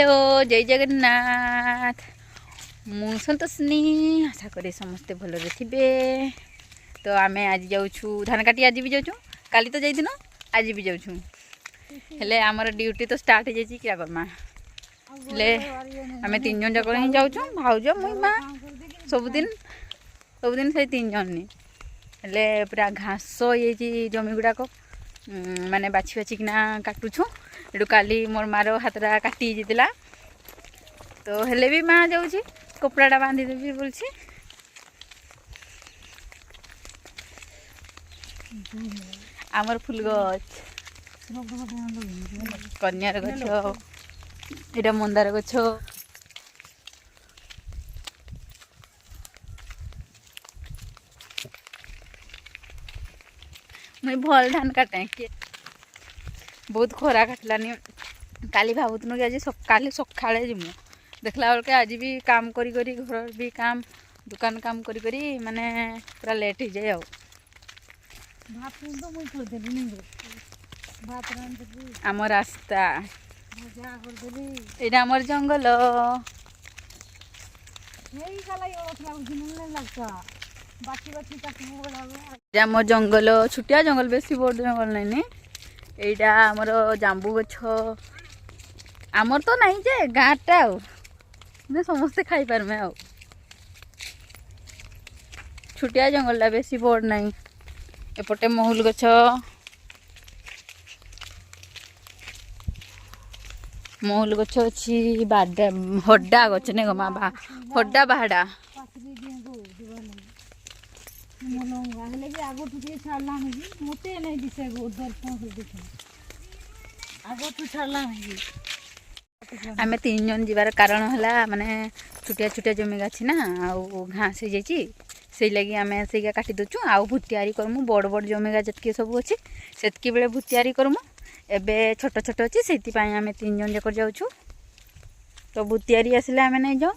Hello जय जगन्नाथ मु संतोषनी आशा करी समस्ते भलरे थिबे। तो आमे आज जाऊँ धान काटी आज भी जाऊँ काली तो जाइदिन आज भी जाऊँ हेले आमर ड्यूटी तो स्टार्ट हो जाइए क्या करमा हेले आमे 3 जन जाक ही जाऊँ भाउज मुई माँ सबुदिन से 3 जन नी हेले पूरा घास ये जमी गुड़ाक माने बाछी बाछिकिना काटुछु एटू काली मोर मार हाथटा काटी जाता तो हेले भी माँ जाऊँगी कपड़ाटा बांधी देवी बोलছি आमर फुल गछ कन्यार गछ एटा मंदार गछ मुई भल धान काटे बहुत खरा काटलानी काली भावुन कि आज काली सकाଳେ जीमु देखला बेलके आज भी काम करी करी घर भी काम दुकान काम करी करी माने पूरा लेट हो जाए आउ आम रास्ता यहाँ आमर जंगल आमर जंगल छुटिया जंगल बेसी बड़ जंगल नहीं एटा आमर जांबू गछ आमर तो नहीं जे गाँटा समस्ते खाई पारमे आउ छुटिया जंगलटा बेसी बड़ नहीं एपटे महुल गछ अच्छी बाडा हड्डा गछ नहीं गमा हड्डा बाहाडा आमे 3 जन जीवार कारण है माने छुटिया छुटिया जमी गाछी ना आउ घास हो जाइए से लगी आमे से काटी दूचु आउ भूत तैयारी करमु बड़ बड़ जमेगा जितकी सब अच्छी सेतकी बेले भूत तैयारी करमु एबे छोट छोट अच्छी से आमे 3 जन जाकर जाऊँ तो भूत तैयारी आसले आमे नहीं जाओ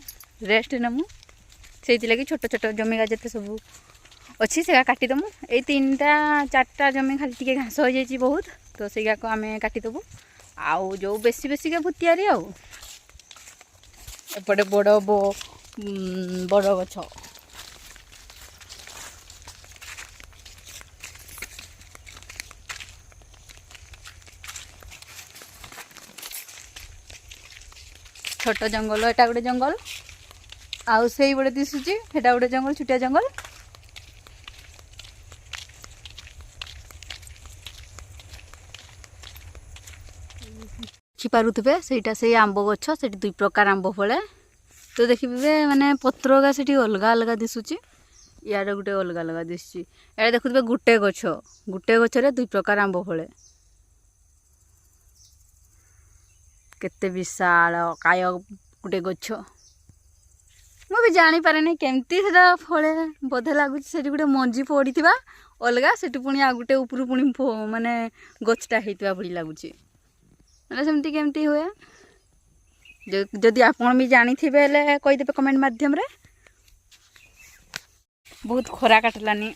रेस्ट नमु से लगी छोट छोट जमेगा जिते सब अच्छी से काटिदमु ये 3टा 4टा जमी खाली टी घास हो जाइए बहुत तो से आमे काटिदेबू आउ जो बेसी बेसी के भूत तैयारी आउ एपटे बड़ बड़ गछ छोट जंगल एटा गोटे जंगल आउ से बड़े दिशुची एटा गोटे जंगल छुटिया जंगल पारुथे सेटा से आंब गछ से 2 प्रकार आंब फले तो देखिए माने पत्रगा से अलग अलग दिशुची यार गोटे अलग अलग दिशुची यार देखुए गुटे गछरे 2 प्रकार आंब फले केते विशाल काय गोटे गछ मु भी जानी पारे नहीं केमती सेटा फले बोधे लगुच से गोटे मंजी पड़ी अलग से पुणी आ गोटे ऊपर पुणी माने गछटा होता भली लगुच मैंने सेमती केमती हुए जदि आपण भी जानी थे कहीदेवे कमेंट माध्यम रे बहुत खरा काटलानी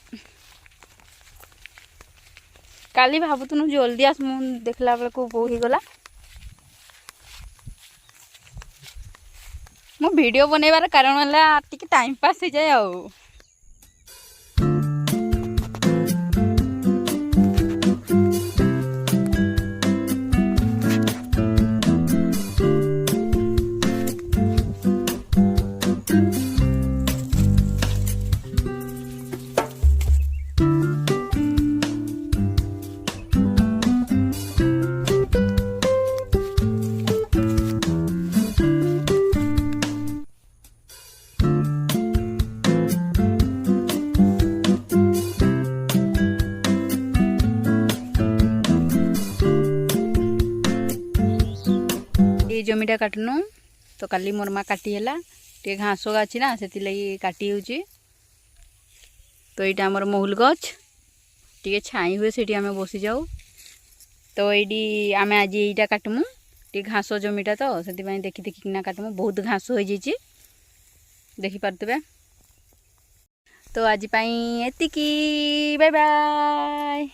काली भावुन जल्दी आसमु देखला बेल को बहुत ही गला मो वीडियो बनैबार कारण है टिके टाइम पास हो जाए आउ जमीटा काटनु तो काली मोर माँ काटी है टे घास अच्छी ना से काटी हो तो यहाँ आमर महुल गछ टे छाई हुए से आम बसी जाऊ तो ये आम आज यहीटा काटमु टे घास जमीटा तो से देखी देखिना काटमु बहुत घास हो जाइए देखिपे तो आज एतिकी बाय बाय।